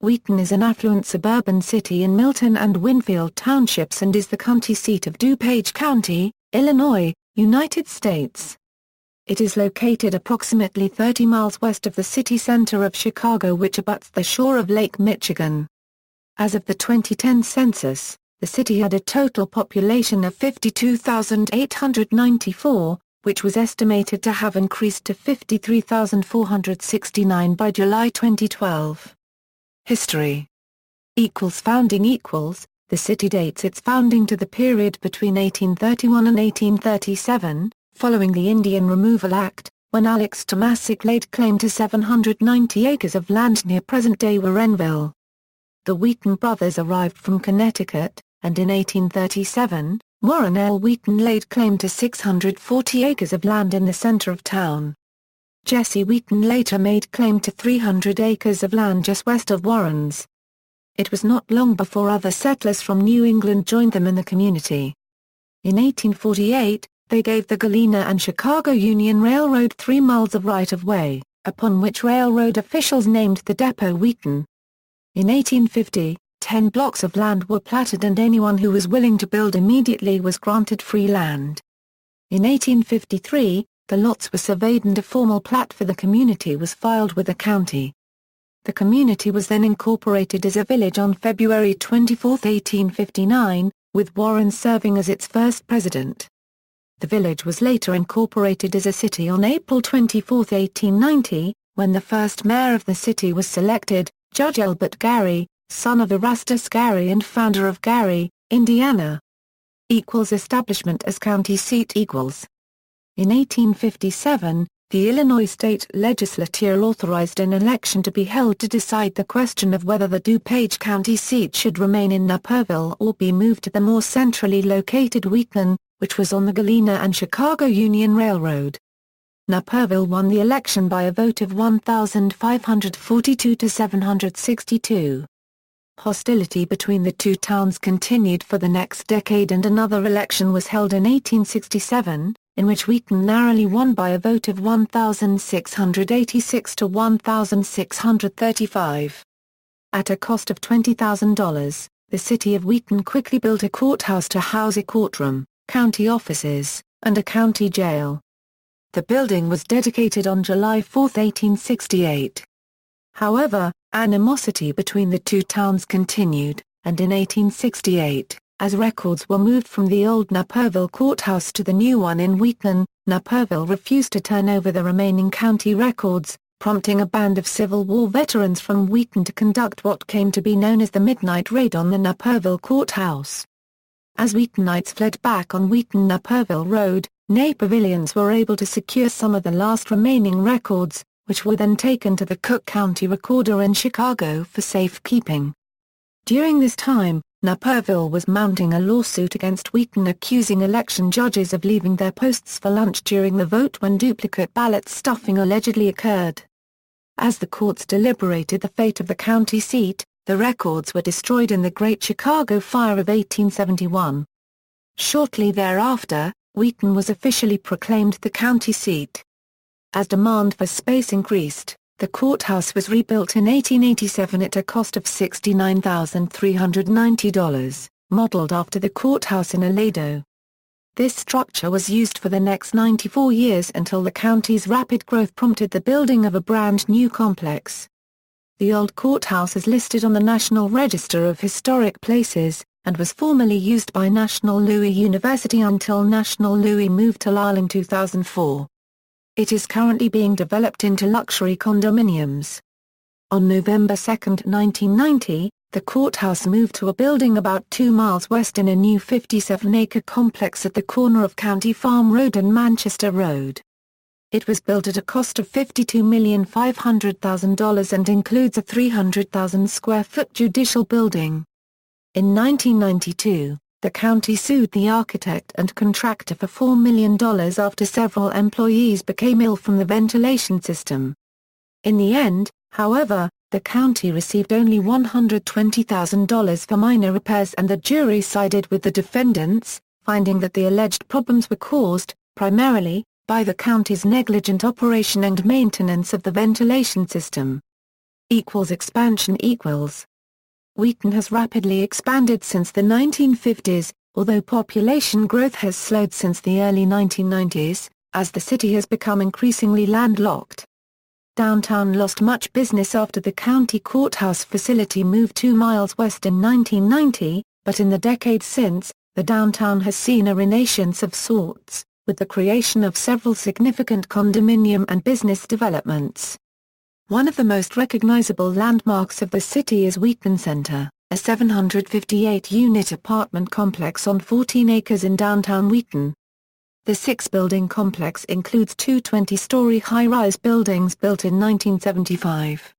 Wheaton is an affluent suburban city in Milton and Winfield Townships and is the county seat of DuPage County, Illinois, United States. It is located approximately 30 miles west of the city center of Chicago, which abuts the shore of Lake Michigan. As of the 2010 census, the city had a total population of 52,894, which was estimated to have increased to 53,469 by July 2012. History. Founding. The city dates its founding to the period between 1831 and 1837, following the Indian Removal Act, when Alex Tomasic laid claim to 790 acres of land near present-day Warrenville. The Wheaton brothers arrived from Connecticut, and in 1837, Warren L. Wheaton laid claim to 640 acres of land in the center of town. Jesse Wheaton later made claim to 300 acres of land just west of Warren's. It was not long before other settlers from New England joined them in the community. In 1848, they gave the Galena and Chicago Union Railroad 3 miles of right-of-way, upon which railroad officials named the depot Wheaton. In 1850, 10 blocks of land were platted and anyone who was willing to build immediately was granted free land. In 1853, the lots were surveyed and a formal plat for the community was filed with the county. The community was then incorporated as a village on February 24, 1859, with Warren serving as its first president. The village was later incorporated as a city on April 24, 1890, when the first mayor of the city was selected, Judge Albert Gary, son of Erastus Gary and founder of Gary, Indiana. Establishment as county seat. In 1857, the Illinois state legislature authorized an election to be held to decide the question of whether the DuPage County seat should remain in Naperville or be moved to the more centrally located Wheaton, which was on the Galena and Chicago Union Railroad. Naperville won the election by a vote of 1,542 to 762. Hostility between the two towns continued for the next decade and another election was held in 1867, in which Wheaton narrowly won by a vote of 1,686 to 1,635. At a cost of $20,000, the city of Wheaton quickly built a courthouse to house a courtroom, county offices, and a county jail. The building was dedicated on July 4, 1868. However, animosity between the two towns continued, and in 1868, as records were moved from the old Naperville courthouse to the new one in Wheaton, Naperville refused to turn over the remaining county records, prompting a band of Civil War veterans from Wheaton to conduct what came to be known as the Midnight Raid on the Naperville courthouse. As Wheatonites fled back on Wheaton-Naperville Road, Napervillians were able to secure some of the last remaining records, which were then taken to the Cook County Recorder in Chicago for safekeeping. During this time, Naperville was mounting a lawsuit against Wheaton accusing election judges of leaving their posts for lunch during the vote when duplicate ballot stuffing allegedly occurred. As the courts deliberated the fate of the county seat, the records were destroyed in the Great Chicago Fire of 1871. Shortly thereafter, Wheaton was officially proclaimed the county seat. As demand for space increased, the courthouse was rebuilt in 1887 at a cost of $69,390, modeled after the courthouse in Aledo. This structure was used for the next 94 years until the county's rapid growth prompted the building of a brand new complex. The old courthouse is listed on the National Register of Historic Places, and was formerly used by National Louis University until National Louis moved to Lyle in 2004. It is currently being developed into luxury condominiums. On November 2, 1990, the courthouse moved to a building about 2 miles west in a new 57-acre complex at the corner of County Farm Road and Manchester Road. It was built at a cost of $52,500,000 and includes a 300,000 square foot judicial building. In 1992, the county sued the architect and contractor for $4 million after several employees became ill from the ventilation system. In the end, however, the county received only $120,000 for minor repairs and the jury sided with the defendants, finding that the alleged problems were caused, primarily, by the county's negligent operation and maintenance of the ventilation system. Expansion equals. Wheaton has rapidly expanded since the 1950s, although population growth has slowed since the early 1990s, as the city has become increasingly landlocked. Downtown lost much business after the county courthouse facility moved 2 miles west in 1990, but in the decades since, the downtown has seen a renaissance of sorts, with the creation of several significant condominium and business developments. One of the most recognizable landmarks of the city is Wheaton Center, a 758-unit apartment complex on 14 acres in downtown Wheaton. The 6-building complex includes 2 20-story high-rise buildings built in 1975.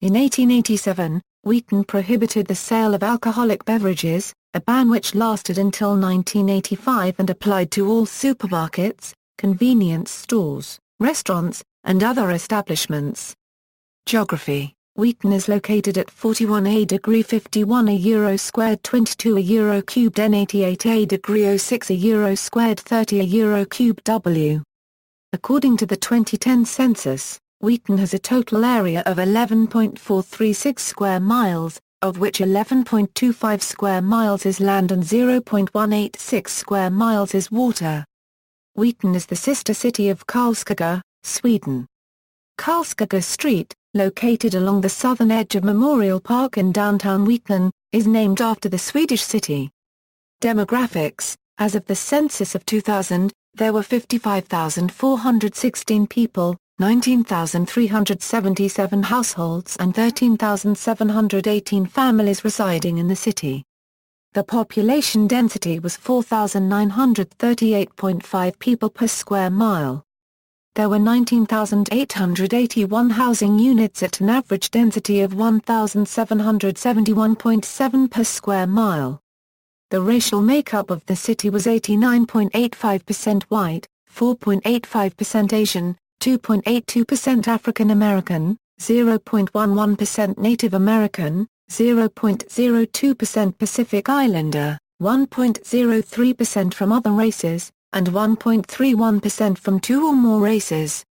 In 1887, Wheaton prohibited the sale of alcoholic beverages, a ban which lasted until 1985 and applied to all supermarkets, convenience stores, restaurants, and other establishments. Geography: Wheaton is located at 41°51 euro squared 22 euro cubed n 88° 06 euro squared 30 euro cubed w. According to the 2010 census, Wheaton has a total area of 11.436 square miles, of which 11.25 square miles is land and 0.186 square miles is water. Wheaton is the sister city of Karlskoga, Sweden. Karlskoga Street, located along the southern edge of Memorial Park in downtown Wheaton, is named after the Swedish city. Demographics: as of the census of 2000, there were 55,416 people, 19,377 households and 13,718 families residing in the city. The population density was 4,938.5 people per square mile. There were 19,881 housing units at an average density of 1,771.7 per square mile. The racial makeup of the city was 89.85% white, 4.85% Asian, 2.82% African American, 0.11% Native American, 0.02% Pacific Islander, 1.03% from other races, and 1.31% from 2 or more races.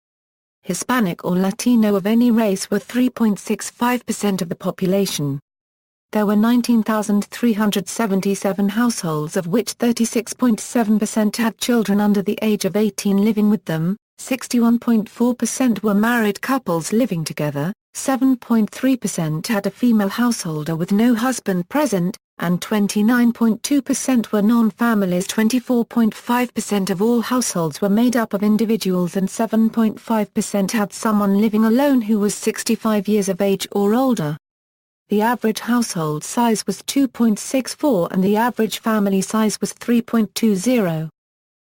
Hispanic or Latino of any race were 3.65% of the population. There were 19,377 households, of which 36.7% had children under the age of 18 living with them, 61.4% were married couples living together, 7.3% had a female householder with no husband present, and 29.2% were non-families. 24.5% of all households were made up of individuals and 7.5% had someone living alone who was 65 years of age or older. The average household size was 2.64 and the average family size was 3.20.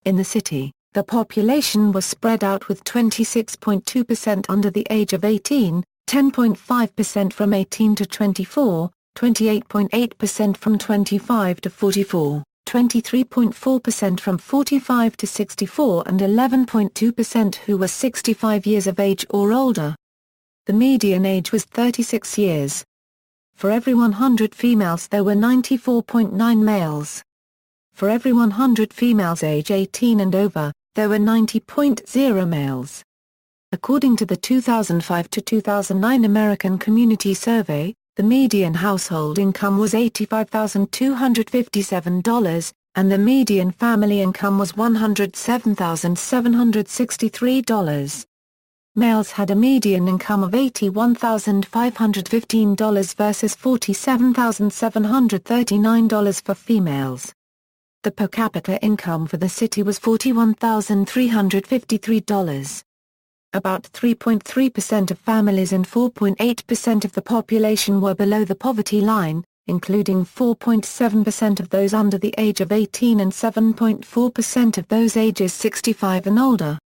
In the city, the population was spread out with 26.2% under the age of 18, 10.5% from 18 to 24, 28.8% from 25 to 44, 23.4% from 45 to 64 and 11.2% who were 65 years of age or older. The median age was 36 years. For every 100 females there were 94.9 males. For every 100 females age 18 and over, there were 90.0 males. According to the 2005 to 2009 American Community Survey, the median household income was $85,257, and the median family income was $107,763. Males had a median income of $81,515 versus $47,739 for females. The per capita income for the city was $41,353. About 3.3% of families and 4.8% of the population were below the poverty line, including 4.7% of those under the age of 18 and 7.4% of those ages 65 and older.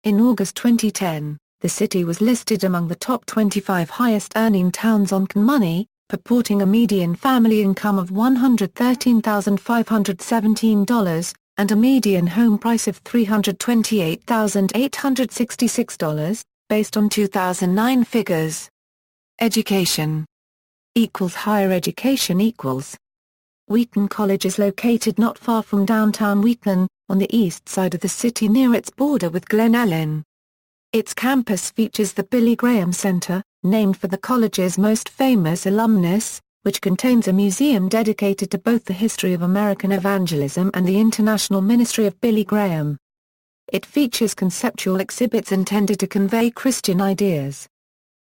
In August 2010, the city was listed among the top 25 highest-earning towns on CanMoney, purporting a median family income of $113,517, and a median home price of $328,866, based on 2009 figures. Education equals higher education equals. Wheaton College is located not far from downtown Wheaton, on the east side of the city near its border with Glen Ellyn. Its campus features the Billy Graham Center, named for the college's most famous alumnus, which contains a museum dedicated to both the history of American evangelism and the international ministry of Billy Graham. It features conceptual exhibits intended to convey Christian ideas.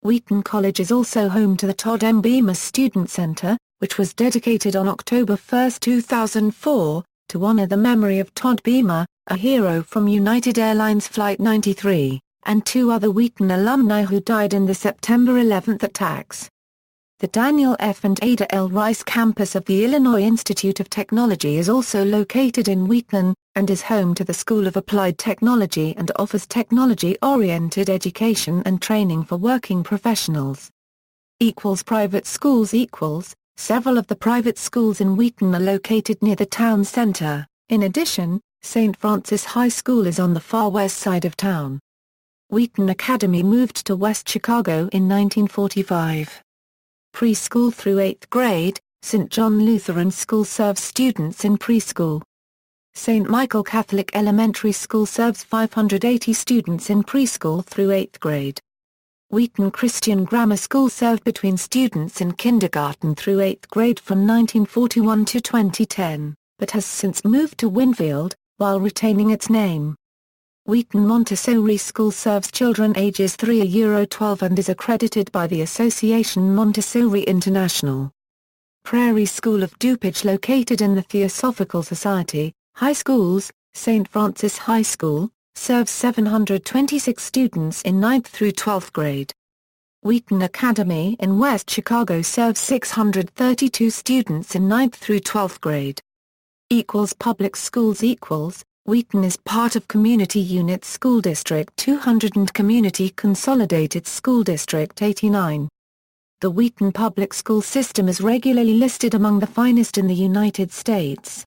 Wheaton College is also home to the Todd M. Bemis Student Center, which was dedicated on October 1, 2004, to honor the memory of Todd Beamer, a hero from United Airlines Flight 93, and 2 other Wheaton alumni who died in the September 11 attacks. The Daniel F. and Ada L. Rice campus of the Illinois Institute of Technology is also located in Wheaton, and is home to the School of Applied Technology and offers technology-oriented education and training for working professionals. Private schools. Several of the private schools in Wheaton are located near the town center. In addition, St. Francis High School is on the far west side of town. Wheaton Academy moved to West Chicago in 1945. Preschool through 8th grade, St. John Lutheran School serves students in preschool. St. Michael Catholic Elementary School serves 580 students in preschool through 8th grade. Wheaton Christian Grammar School served between students in kindergarten through 8th grade from 1941 to 2010, but has since moved to Winfield, while retaining its name. Wheaton Montessori School serves children ages 3-12 and is accredited by the Association Montessori International. Prairie School of DuPage, located in the Theosophical Society High Schools, St. Francis High School, serves 726 students in 9th through 12th grade. Wheaton Academy in West Chicago serves 632 students in 9th through 12th grade. Public schools. Wheaton is part of Community Unit School District 200 and Community Consolidated School District 89. The Wheaton public school system is regularly listed among the finest in the United States.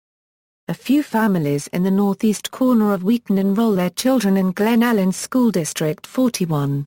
A few families in the northeast corner of Wheaton enroll their children in Glen Ellen School District 41.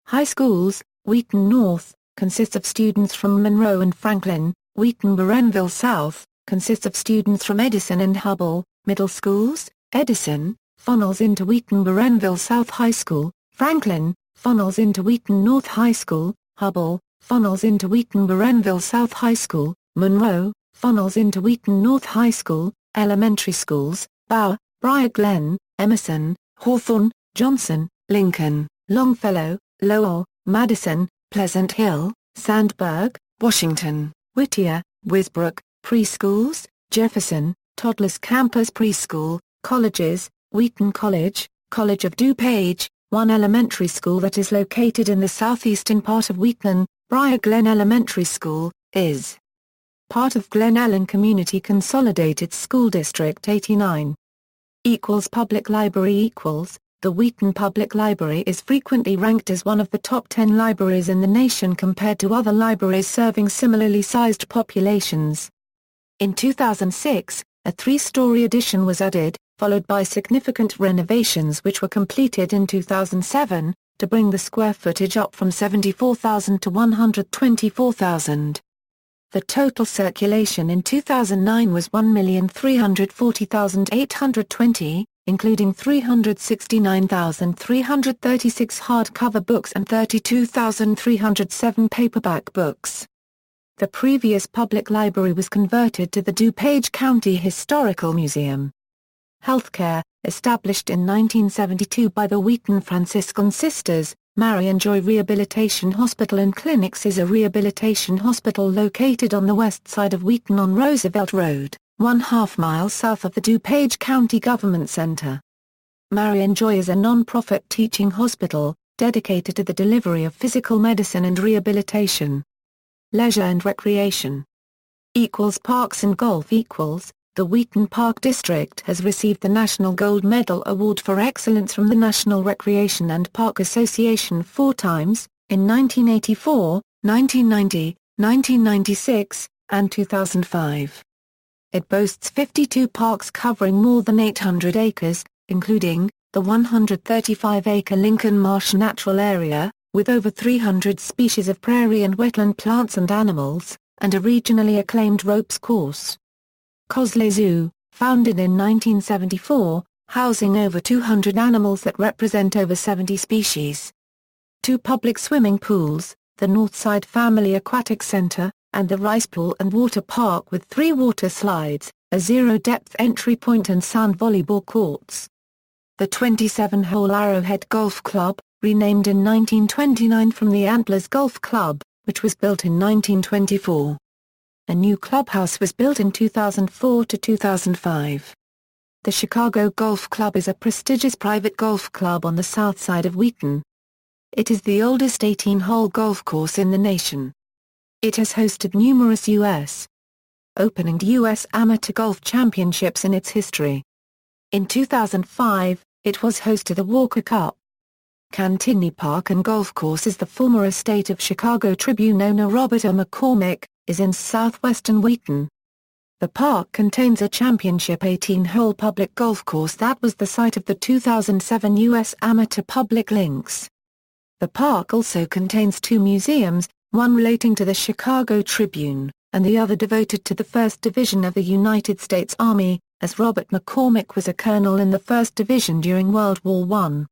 High schools. Wheaton North consists of students from Monroe and Franklin. Wheaton Berenville South consists of students from Edison and Hubble. Middle schools. Edison funnels into Wheaton Berenville South High School. Franklin funnels into Wheaton North High School. Hubble funnels into Wheaton Berenville South High School. Monroe funnels into Wheaton North High School. Elementary schools. Bauer, Briar Glen, Emerson, Hawthorne, Johnson, Lincoln, Longfellow, Lowell, Madison, Pleasant Hill, Sandburg, Washington, Whittier, Wisbrook. Preschools. Jefferson, Toddlers Campus Preschool. Colleges. Wheaton College, College of DuPage, one elementary school that is located in the southeastern part of Wheaton. Briar Glen Elementary School, is part of Glen Ellen Community Consolidated School District 89. Public library. The Wheaton Public Library is frequently ranked as one of the top 10 libraries in the nation compared to other libraries serving similarly sized populations. In 2006, a 3-story addition was added, followed by significant renovations which were completed in 2007, to bring the square footage up from 74,000 to 124,000. The total circulation in 2009 was 1,340,820, including 369,336 hardcover books and 32,307 paperback books. The previous public library was converted to the DuPage County Historical Museum. Healthcare, established in 1972 by the Wheaton Franciscan Sisters, Mary and Joy Rehabilitation Hospital and Clinics is a rehabilitation hospital located on the west side of Wheaton on Roosevelt Road, 1/2 mile south of the DuPage County Government Center. Mary and Joy is a non-profit teaching hospital, dedicated to the delivery of physical medicine and rehabilitation. Leisure and recreation. Parks and golf. The Wheaton Park District has received the National Gold Medal Award for Excellence from the National Recreation and Park Association 4 times, in 1984, 1990, 1996, and 2005. It boasts 52 parks covering more than 800 acres, including the 135-acre Lincoln Marsh Natural Area, with over 300 species of prairie and wetland plants and animals, and a regionally acclaimed ropes course. Cosley Zoo, founded in 1974, housing over 200 animals that represent over 70 species. 2 public swimming pools, the Northside Family Aquatic Center, and the Rice Pool and Water Park with 3 water slides, a zero-depth entry point and sand volleyball courts. The 27-hole Arrowhead Golf Club, renamed in 1929 from the Antlers Golf Club, which was built in 1924. A new clubhouse was built in 2004 to 2005. The Chicago Golf Club is a prestigious private golf club on the south side of Wheaton. It is the oldest 18-hole golf course in the nation. It has hosted numerous U.S. Open and U.S. Amateur Golf Championships in its history. In 2005, it was host to the Walker Cup. Cantigny Park and Golf Course is the former estate of Chicago Tribune owner Robert O. McCormick, is in southwestern Wheaton. The park contains a championship 18-hole public golf course that was the site of the 2007 U.S. Amateur Public Links. The park also contains 2 museums, one relating to the Chicago Tribune, and the other devoted to the 1st Division of the United States Army, as Robert McCormick was a colonel in the 1st Division during World War I.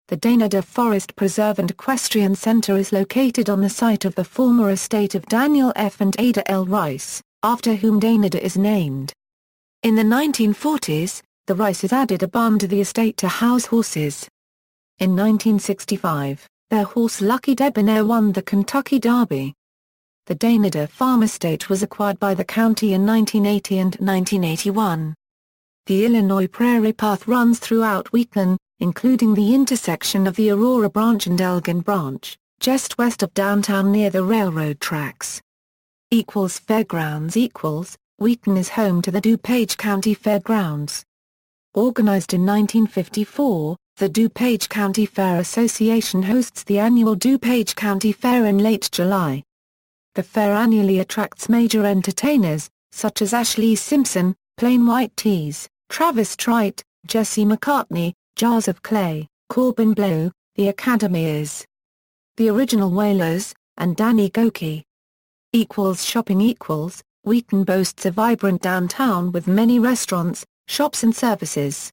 The Danada Forest Preserve and Equestrian Center is located on the site of the former estate of Daniel F. and Ada L. Rice, after whom Danada is named. In the 1940s, the Rices added a barn to the estate to house horses. In 1965, their horse Lucky Debonair won the Kentucky Derby. The Danada Farm Estate was acquired by the county in 1980 and 1981. The Illinois Prairie Path runs throughout Wheaton, including the intersection of the Aurora Branch and Elgin Branch, just west of downtown near the railroad tracks. Fairgrounds Wheaton is home to the DuPage County Fairgrounds. Organized in 1954, the DuPage County Fair Association hosts the annual DuPage County Fair in late July. The fair annually attracts major entertainers, such as Ashlee Simpson, Plain White T's, Travis Tritt, Jesse McCartney, Jars of Clay, Corbin Bleu, The Academies, The Original Wailers, and Danny Gokey. Shopping Wheaton boasts a vibrant downtown with many restaurants, shops and services.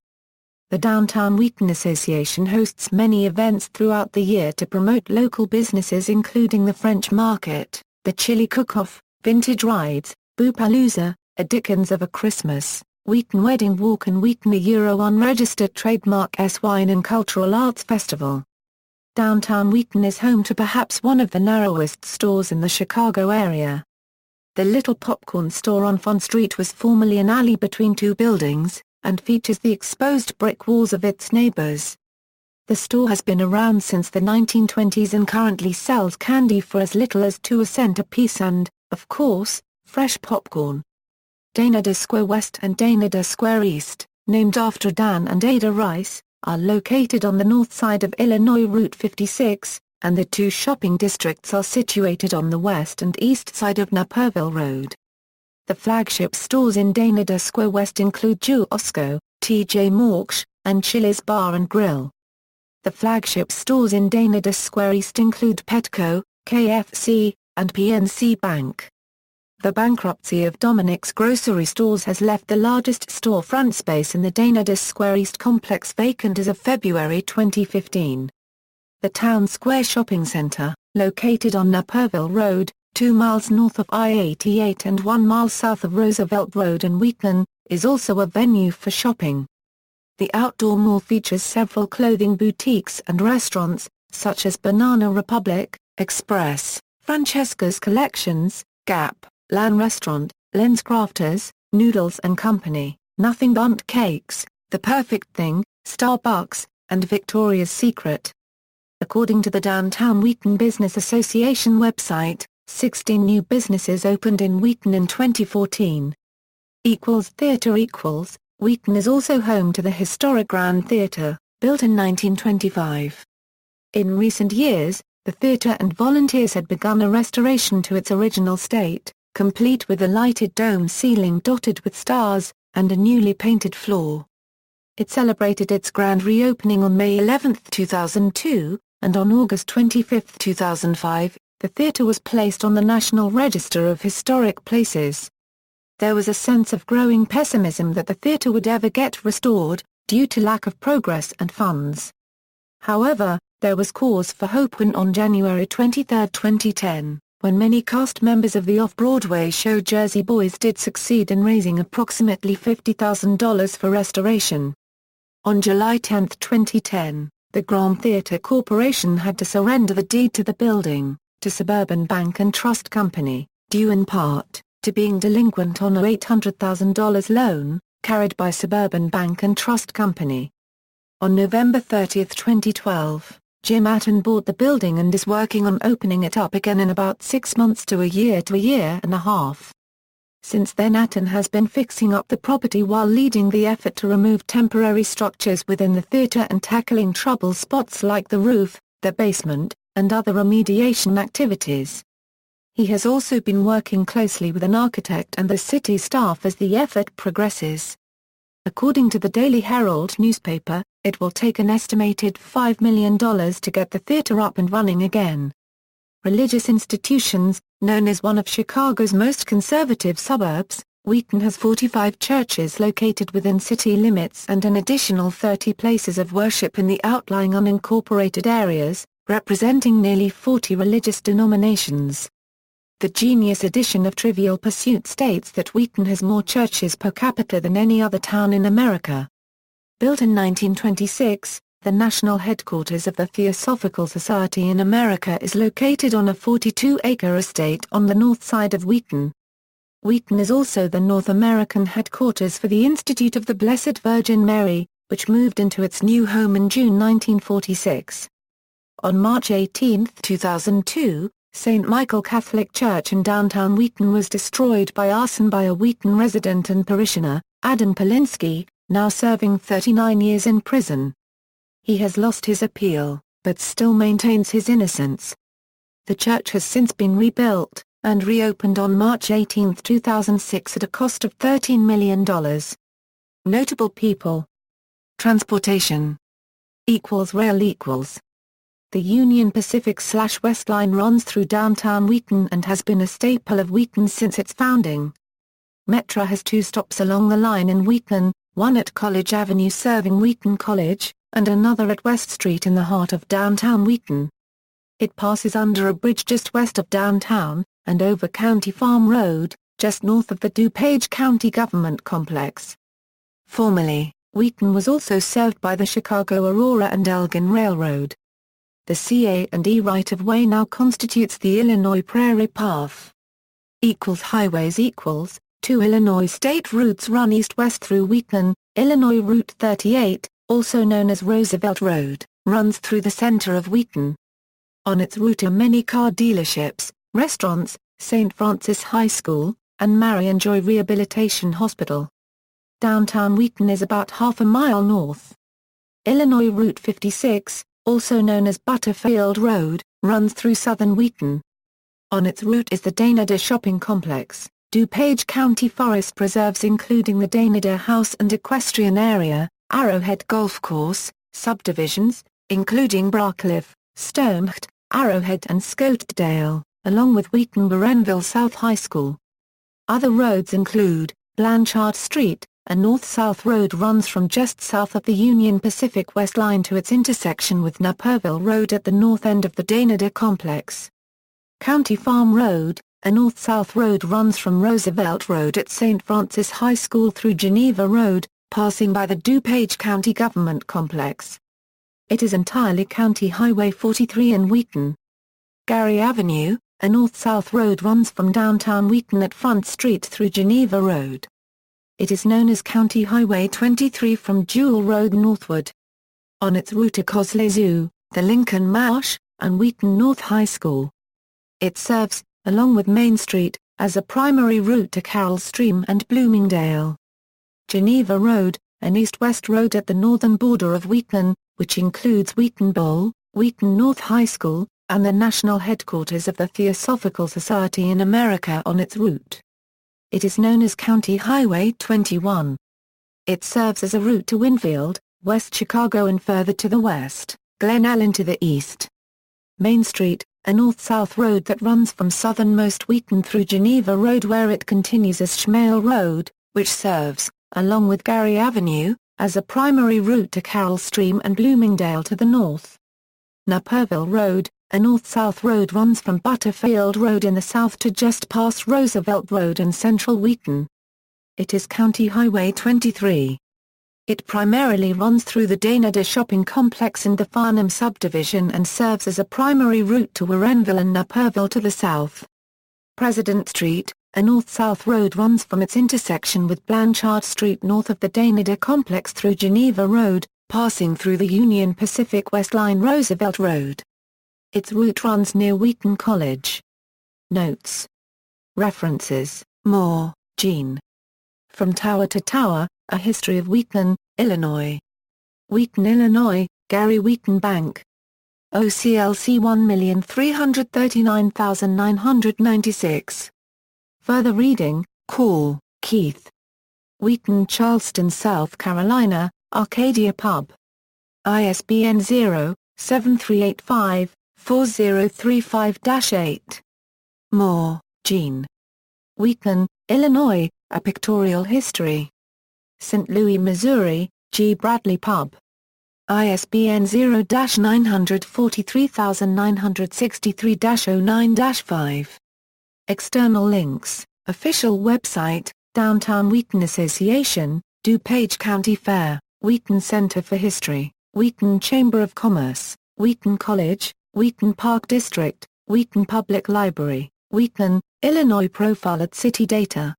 The Downtown Wheaton Association hosts many events throughout the year to promote local businesses including the French Market, the Chili Cook-Off, Vintage Rides, Boopalooza, A Dickens of a Christmas, Wheaton Wedding Walk and Wheaton unregistered trademark Wine and Cultural Arts Festival. Downtown Wheaton is home to perhaps one of the narrowest stores in the Chicago area. The Little Popcorn Store on Font Street was formerly an alley between 2 buildings, and features the exposed brick walls of its neighbors. The store has been around since the 1920s and currently sells candy for as little as 2 cents a piece and, of course, fresh popcorn. Danada Square West and Danada Square East, named after Dan and Ada Rice, are located on the north side of Illinois Route 56, and the 2 shopping districts are situated on the west and east side of Naperville Road. The flagship stores in Danada Square West include Osco, T.J. Maxx, and Chili's Bar and Grill. The flagship stores in Danada Square East include Petco, KFC, and PNC Bank. The bankruptcy of Dominic's grocery stores has left the largest storefront space in the Danada Square East complex vacant as of February 2015. The Town Square Shopping Center, located on Naperville Road, 2 miles north of I-88 and 1 mile south of Roosevelt Road in Wheaton, is also a venue for shopping. The outdoor mall features several clothing boutiques and restaurants, such as Banana Republic, Express, Francesca's Collections, Gap, Lan Restaurant, Len's Crafters, Noodles and Company, Nothing Bundt Cakes, The Perfect Thing, Starbucks, and Victoria's Secret. According to the Downtown Wheaton Business Association website, 16 new businesses opened in Wheaton in 2014. Theatre Wheaton is also home to the historic Grand Theatre, built in 1925. In recent years, the theatre and volunteers had begun a restoration to its original state, complete with a lighted dome ceiling dotted with stars, and a newly painted floor. It celebrated its grand reopening on May 11, 2002, and on August 25, 2005, the theatre was placed on the National Register of Historic Places. There was a sense of growing pessimism that the theatre would ever get restored, due to lack of progress and funds. However, there was cause for hope when on January 23, 2010, when many cast members of the off-Broadway show Jersey Boys did succeed in raising approximately $50,000 for restoration. On July 10, 2010, the Grand Theatre Corporation had to surrender the deed to the building, to Suburban Bank and Trust Company, due in part, to being delinquent on a $800,000 loan, carried by Suburban Bank and Trust Company. On November 30, 2012, Jim Atten bought the building and is working on opening it up again in about 6 months to a year and a half. Since then Atten has been fixing up the property while leading the effort to remove temporary structures within the theater and tackling trouble spots like the roof, the basement, and other remediation activities. He has also been working closely with an architect and the city staff as the effort progresses. According to the Daily Herald newspaper, it will take an estimated $5 million to get the theater up and running again. Religious institutions, known as one of Chicago's most conservative suburbs, Wheaton has 45 churches located within city limits and an additional 30 places of worship in the outlying unincorporated areas, representing nearly 40 religious denominations. The Genius edition of Trivial Pursuit states that Wheaton has more churches per capita than any other town in America. Built in 1926, the national headquarters of the Theosophical Society in America is located on a 42-acre estate on the north side of Wheaton. Wheaton is also the North American headquarters for the Institute of the Blessed Virgin Mary, which moved into its new home in June 1946. On March 18, 2002, St. Michael Catholic Church in downtown Wheaton was destroyed by arson by a Wheaton resident and parishioner, Adam Polinsky, now serving 39 years in prison. He has lost his appeal, but still maintains his innocence. The church has since been rebuilt, and reopened on March 18, 2006 at a cost of $13 million. Notable people. Transportation. Rail. The Union Pacific/West Line runs through downtown Wheaton and has been a staple of Wheaton since its founding. Metra has 2 stops along the line in Wheaton, one at College Avenue serving Wheaton College, and another at West Street in the heart of downtown Wheaton. It passes under a bridge just west of downtown, and over County Farm Road, just north of the DuPage County Government Complex. Formerly, Wheaton was also served by the Chicago Aurora and Elgin Railroad. The CA&E right-of-way now constitutes the Illinois Prairie Path. Highways. 2 Illinois state routes run east-west through Wheaton. Illinois Route 38, also known as Roosevelt Road, runs through the center of Wheaton. On its route are many car dealerships, restaurants, St. Francis High School, and Marion Joy Rehabilitation Hospital. Downtown Wheaton is about half a mile north. Illinois Route 56, also known as Butterfield Road, runs through southern Wheaton. On its route is the Danada Shopping Complex, DuPage County Forest Preserves including the Danada House and Equestrian Area, Arrowhead Golf Course, subdivisions, including Bracliff, Stoneht, Arrowhead and Scottsdale, along with Wheaton-Varenville South High School. Other roads include, Blanchard Street, a north-south road runs from just south of the Union Pacific West Line to its intersection with Naperville Road at the north end of the Danada complex. County Farm Road, a north-south road runs from Roosevelt Road at St. Francis High School through Geneva Road, passing by the DuPage County Government Complex. It is entirely County Highway 43 in Wheaton. Gary Avenue, a north-south road runs from downtown Wheaton at Front Street through Geneva Road. It is known as County Highway 23 from Jewell Road northward. On its route are Cosley Zoo, the Lincoln Marsh, and Wheaton North High School. It serves, along with Main Street, as a primary route to Carroll Stream and Bloomingdale. Geneva Road, an east-west road at the northern border of Wheaton, which includes Wheaton Bowl, Wheaton North High School, and the national headquarters of the Theosophical Society in America on its route. It is known as County Highway 21. It serves as a route to Winfield, West Chicago and further to the west, Glen Allen to the east. Main Street, a north-south road that runs from southernmost Wheaton through Geneva Road where it continues as Schmale Road, which serves, along with Gary Avenue, as a primary route to Carroll Stream and Bloomingdale to the north. Naperville Road, a north-south road, runs from Butterfield Road in the south to just past Roosevelt Road in central Wheaton. It is County Highway 23. It primarily runs through the Dana shopping complex and the Farnham subdivision and serves as a primary route to Warrenville and Naperville to the south. President Street, a north-south road, runs from its intersection with Blanchard Street north of the Dana complex through Geneva Road, passing through the Union Pacific West Line Roosevelt Road. Its route runs near Wheaton College. Notes. References: Moore, Jean. From Tower to Tower, A History of Wheaton, Illinois. Wheaton, Illinois, Gary Wheaton Bank. OCLC 1,339,996. Further reading: Call, Keith. Wheaton, Charleston, South Carolina, Arcadia Pub. ISBN 0-7385-4035-8. Moore, Jean. Wheaton, Illinois, A Pictorial History. St. Louis, Missouri, G. Bradley Pub. ISBN 0-943963-09-5. External links: Official website, Downtown Wheaton Association, DuPage County Fair, Wheaton Center for History, Wheaton Chamber of Commerce, Wheaton College, Wheaton Park District, Wheaton Public Library, Wheaton, Illinois. Profile at City Data.